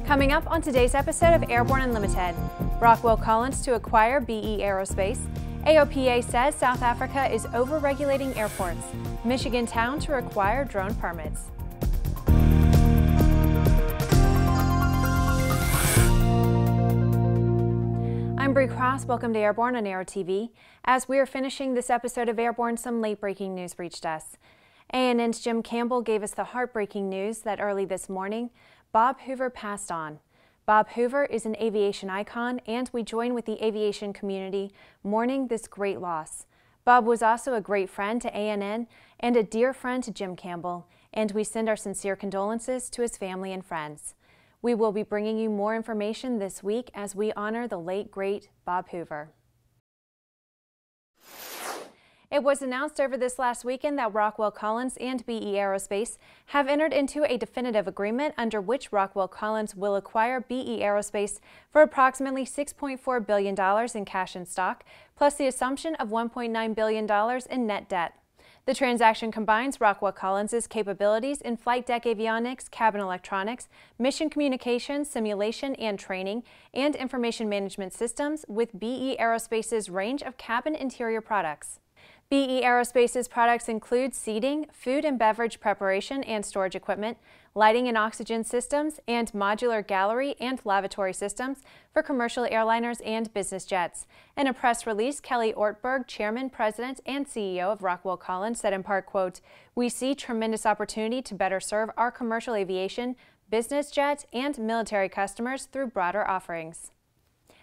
Coming up on today's episode of Airborne Unlimited, Rockwell Collins to acquire BE Aerospace, AOPA says South Africa is over-regulating airports, Michigan town to require drone permits. I'm Bree Cross, welcome to Airborne on Aero-TV. As we are finishing this episode of Airborne, some late-breaking news reached us. ANN's Jim Campbell gave us the heartbreaking news that early this morning, Bob Hoover passed on. Bob Hoover is an aviation icon, and we join with the aviation community mourning this great loss. Bob was also a great friend to ANN and a dear friend to Jim Campbell, and we send our sincere condolences to his family and friends. We will be bringing you more information this week as we honor the late, great Bob Hoover. It was announced over this last weekend that Rockwell Collins and BE Aerospace have entered into a definitive agreement under which Rockwell Collins will acquire BE Aerospace for approximately $6.4 billion in cash and stock, plus the assumption of $1.9 billion in net debt. The transaction combines Rockwell Collins' capabilities in flight deck avionics, cabin electronics, mission communications, simulation and training, and information management systems with BE Aerospace's range of cabin interior products. BE Aerospace's products include seating, food and beverage preparation and storage equipment, lighting and oxygen systems, and modular gallery and lavatory systems for commercial airliners and business jets. In a press release, Kelly Ortberg, Chairman, President, and CEO of Rockwell Collins, said in part, quote, "We see tremendous opportunity to better serve our commercial aviation, business jet, and military customers through broader offerings."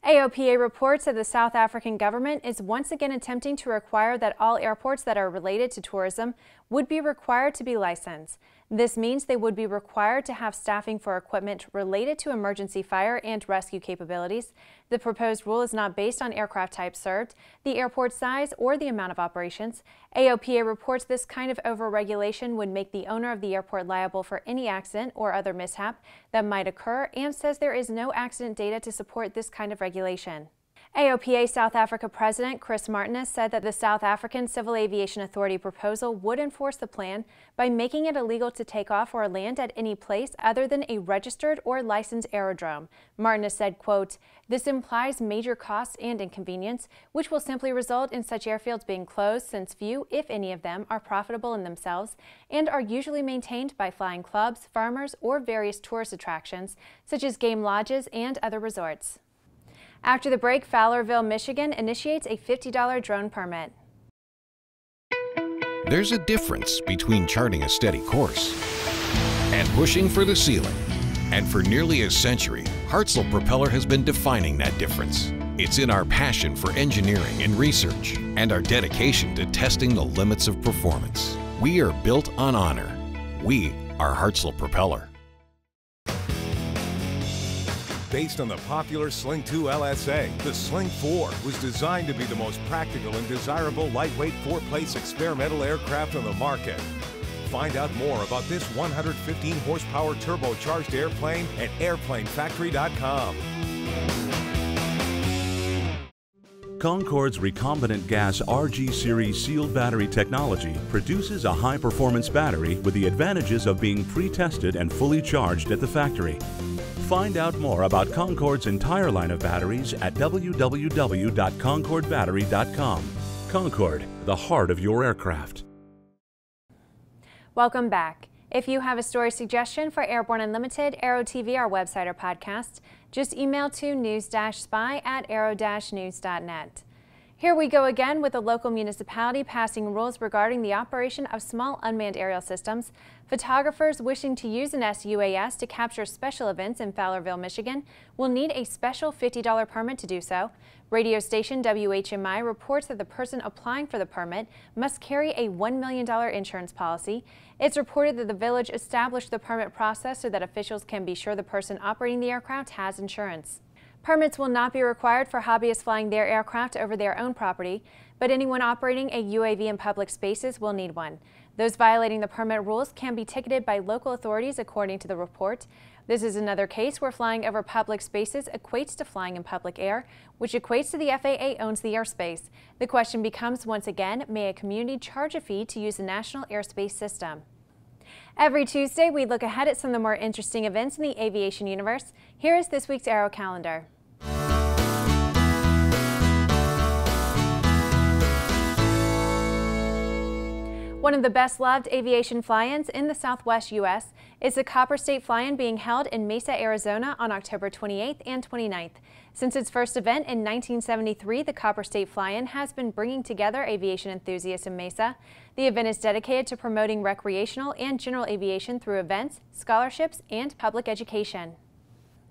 AOPA reports that the South African government is once again attempting to require that all airports that are related to tourism would be required to be licensed. This means they would be required to have staffing for equipment related to emergency fire and rescue capabilities. The proposed rule is not based on aircraft type served, the airport size, or the amount of operations. AOPA reports this kind of over-regulation would make the owner of the airport liable for any accident or other mishap that might occur, and says there is no accident data to support this kind of regulation. AOPA South Africa President Chris Martinez said that the South African Civil Aviation Authority proposal would enforce the plan by making it illegal to take off or land at any place other than a registered or licensed aerodrome. Martinez said, quote, "This implies major costs and inconvenience, which will simply result in such airfields being closed since few, if any of them, are profitable in themselves and are usually maintained by flying clubs, farmers, or various tourist attractions, such as game lodges and other resorts." After the break, Fowlerville, Michigan initiates a $50 drone permit. There's a difference between charting a steady course and pushing for the ceiling. And for nearly a century, Hartzell Propeller has been defining that difference. It's in our passion for engineering and research and our dedication to testing the limits of performance. We are built on honor. We are Hartzell Propeller. Based on the popular Sling 2 LSA, the Sling 4 was designed to be the most practical and desirable lightweight four-place experimental aircraft on the market. Find out more about this 115 horsepower turbocharged airplane at airplanefactory.com. Concorde's recombinant gas RG series sealed battery technology produces a high-performance battery with the advantages of being pre-tested and fully charged at the factory. Find out more about Concorde's entire line of batteries at www.concordebattery.com. Concorde, the heart of your aircraft. Welcome back. If you have a story suggestion for Airborne Unlimited, Aero-TV, our website or podcast, just email to news-spy@aero-news.net. Here we go again with a local municipality passing rules regarding the operation of small unmanned aerial systems. Photographers wishing to use an SUAS to capture special events in Fowlerville, Michigan will need a special $50 permit to do so. Radio station WHMI reports that the person applying for the permit must carry a $1 million insurance policy. It's reported that the village established the permit process so that officials can be sure the person operating the aircraft has insurance. Permits will not be required for hobbyists flying their aircraft over their own property, but anyone operating a UAV in public spaces will need one. Those violating the permit rules can be ticketed by local authorities, according to the report. This is another case where flying over public spaces equates to flying in public air, which equates to the FAA owns the airspace. The question becomes, once again, may a community charge a fee to use the national airspace system? Every Tuesday, we look ahead at some of the more interesting events in the aviation universe. Here is this week's Aero-Calendar. One of the best-loved aviation fly-ins in the Southwest U.S. is the Copper State Fly-In being held in Mesa, Arizona on October 28th and 29th. Since its first event in 1973, the Copper State Fly-In has been bringing together aviation enthusiasts in Mesa. The event is dedicated to promoting recreational and general aviation through events, scholarships, and public education.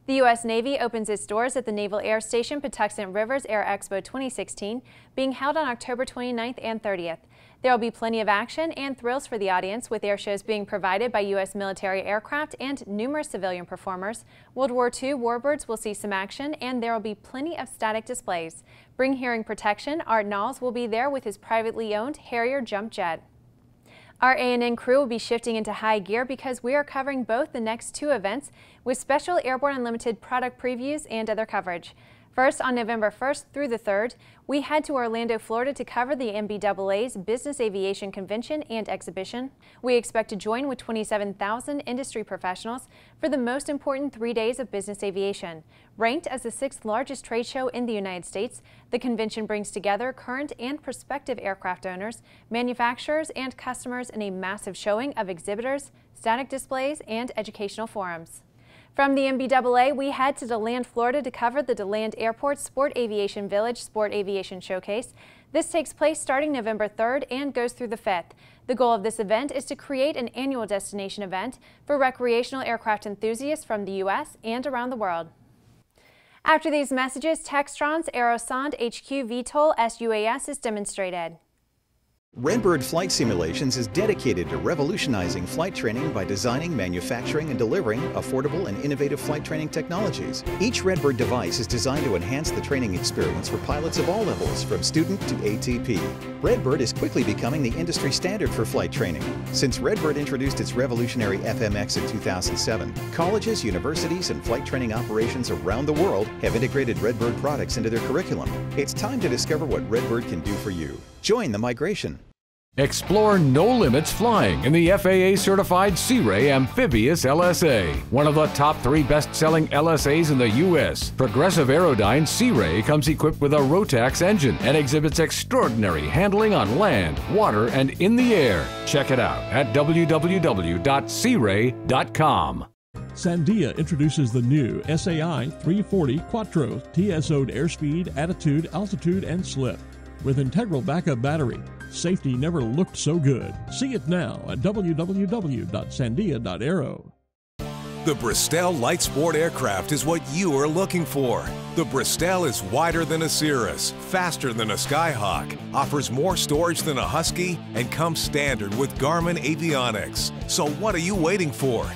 The U.S. Navy opens its doors at the Naval Air Station Patuxent Rivers Air Expo 2016, being held on October 29th and 30th. There will be plenty of action and thrills for the audience, with air shows being provided by U.S. military aircraft and numerous civilian performers. World War II warbirds will see some action, and there will be plenty of static displays. Bring hearing protection. Art Knowles will be there with his privately owned Harrier jump jet. Our A&N crew will be shifting into high gear because we are covering both the next two events with special Airborne Unlimited product previews and other coverage. First, on November 1st through the 3rd, we head to Orlando, Florida to cover the NBAA's Business Aviation Convention and Exhibition. We expect to join with 27,000 industry professionals for the most important 3 days of business aviation. Ranked as the 6th largest trade show in the United States, the convention brings together current and prospective aircraft owners, manufacturers, and customers in a massive showing of exhibitors, static displays, and educational forums. From the NBAA, we head to DeLand, Florida to cover the DeLand Airport Sport Aviation Village Sport Aviation Showcase. This takes place starting November 3rd and goes through the 5th. The goal of this event is to create an annual destination event for recreational aircraft enthusiasts from the U.S. and around the world. After these messages, Textron's Aerosonde HQ VTOL SUAS is demonstrated. Redbird Flight Simulations is dedicated to revolutionizing flight training by designing, manufacturing, and delivering affordable and innovative flight training technologies. Each Redbird device is designed to enhance the training experience for pilots of all levels, from student to ATP. Redbird is quickly becoming the industry standard for flight training. Since Redbird introduced its revolutionary FMX in 2007, colleges, universities, and flight training operations around the world have integrated Redbird products into their curriculum. It's time to discover what Redbird can do for you. Join the migration. Explore no-limits flying in the FAA-certified Sea Ray Amphibious LSA, one of the top 3 best-selling LSAs in the U.S. Progressive Aerodyne Sea Ray comes equipped with a Rotax engine and exhibits extraordinary handling on land, water, and in the air. Check it out at www.searay.com. Sandia introduces the new SAI 340 Quattro TSO'd airspeed, attitude, altitude, and slip. With integral backup battery, safety never looked so good. See it now at www.sandia.aero. The Bristol Light Sport aircraft is what you are looking for. The Bristol is wider than a Cirrus, faster than a Skyhawk, offers more storage than a Husky, and comes standard with Garmin avionics. So what are you waiting for?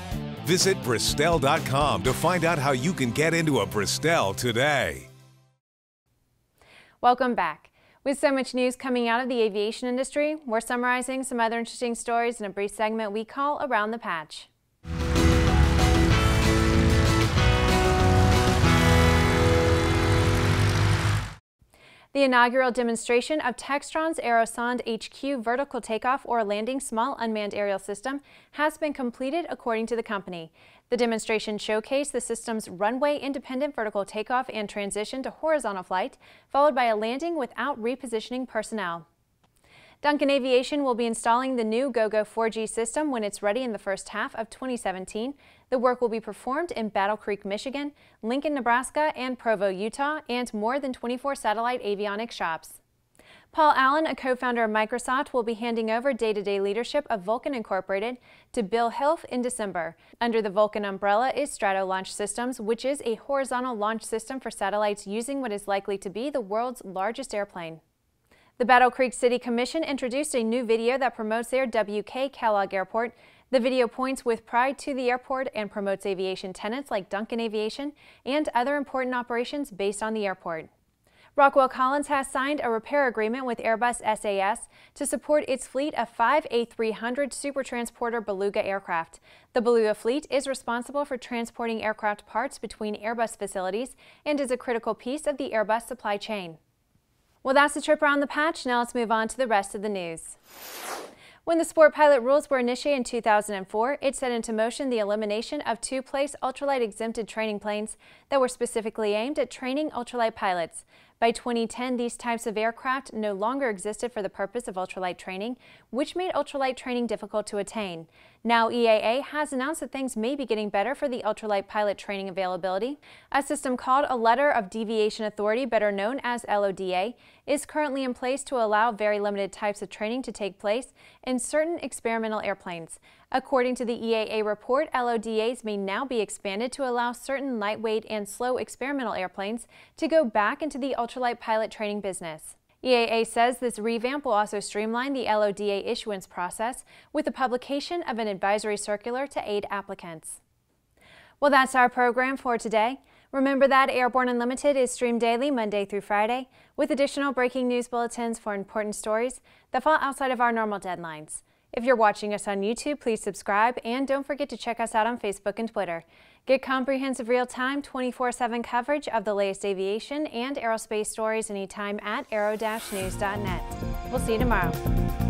Visit Bristol.com to find out how you can get into a Bristol today. Welcome back. With so much news coming out of the aviation industry, we're summarizing some other interesting stories in a brief segment we call Around the Patch. The inaugural demonstration of Textron's Aerosonde HQ vertical takeoff or landing small unmanned aerial system has been completed, according to the company. The demonstration showcased the system's runway-independent vertical takeoff and transition to horizontal flight, followed by a landing without repositioning personnel. Duncan Aviation will be installing the new Gogo 4G system when it's ready in the first half of 2017. The work will be performed in Battle Creek, Michigan, Lincoln, Nebraska, and Provo, Utah, and more than 24 satellite avionics shops. Paul Allen, a co-founder of Microsoft, will be handing over day-to-day leadership of Vulcan Incorporated to Bill Hilf in December. Under the Vulcan umbrella is Strato Launch Systems, which is a horizontal launch system for satellites using what is likely to be the world's largest airplane. The Battle Creek City Commission introduced a new video that promotes their WK Kellogg Airport. The video points with pride to the airport and promotes aviation tenants like Duncan Aviation and other important operations based on the airport. Rockwell Collins has signed a repair agreement with Airbus SAS to support its fleet of 5 A300 Supertransporter Beluga aircraft. The Beluga fleet is responsible for transporting aircraft parts between Airbus facilities and is a critical piece of the Airbus supply chain. Well, that's the trip around the patch. Now let's move on to the rest of the news. When the sport pilot rules were initiated in 2004, it set into motion the elimination of two-place ultralight exempted training planes that were specifically aimed at training ultralight pilots. By 2010, these types of aircraft no longer existed for the purpose of ultralight training, which made ultralight training difficult to attain. Now EAA has announced that things may be getting better for the ultralight pilot training availability. A system called a Letter of Deviation Authority, better known as LODA, is currently in place to allow very limited types of training to take place in certain experimental airplanes. According to the EAA report, LODAs may now be expanded to allow certain lightweight and slow experimental airplanes to go back into the ultralight pilot training business. EAA says this revamp will also streamline the LODA issuance process with the publication of an advisory circular to aid applicants. Well, that's our program for today. Remember that Airborne Unlimited is streamed daily Monday through Friday with additional breaking news bulletins for important stories that fall outside of our normal deadlines. If you're watching us on YouTube, please subscribe and don't forget to check us out on Facebook and Twitter. Get comprehensive real-time 24/7 coverage of the latest aviation and aerospace stories anytime at aero-news.net. We'll see you tomorrow.